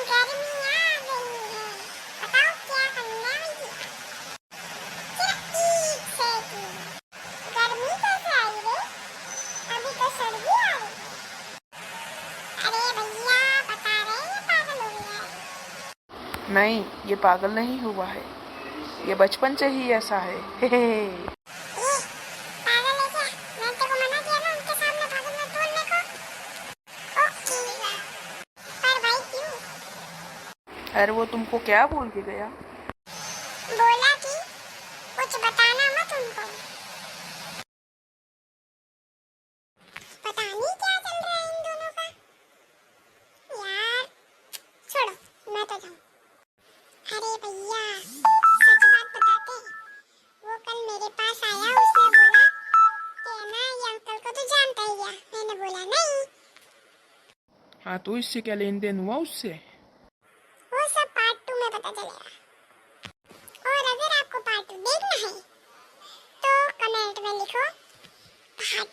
गर्मी आ गई है, बताओ क्या करना है ये? सिर्फ ईद सेकी। गर्मी कैसे आई रे? अभी तो सर्दी आ रही। अरे भैया बता रहे हैं, ये पागल हो गया है। नहीं, ये पागल नहीं हुआ है, ये बचपन से ही ऐसा है। ये पागल है क्या? मैंने तेको मना किया ना उनके सामने पागल मत बोलने को। ओके, पर भाई क्यों? अरे वो तुमको क्या बोल के गया? बोला कि कुछ बताना मत उनको। पता नहीं क्या चल रहा है इन दोनों का। यार छोड़ो, मैं तो जाऊँ। अरे भैया सच बात बताते हैं, वो कल मेरे पास आया, उसने बोला कि ना ये अंकल को तो जानता ही है। मैंने बोला नहीं। हाँ, तो इससे क्या लेन देन हुआ उससे? वो सब पार्ट 2 में पता चलेगा। और अगर आपको पार्ट 2 देखना है तो कमेंट में लिखो पार्ट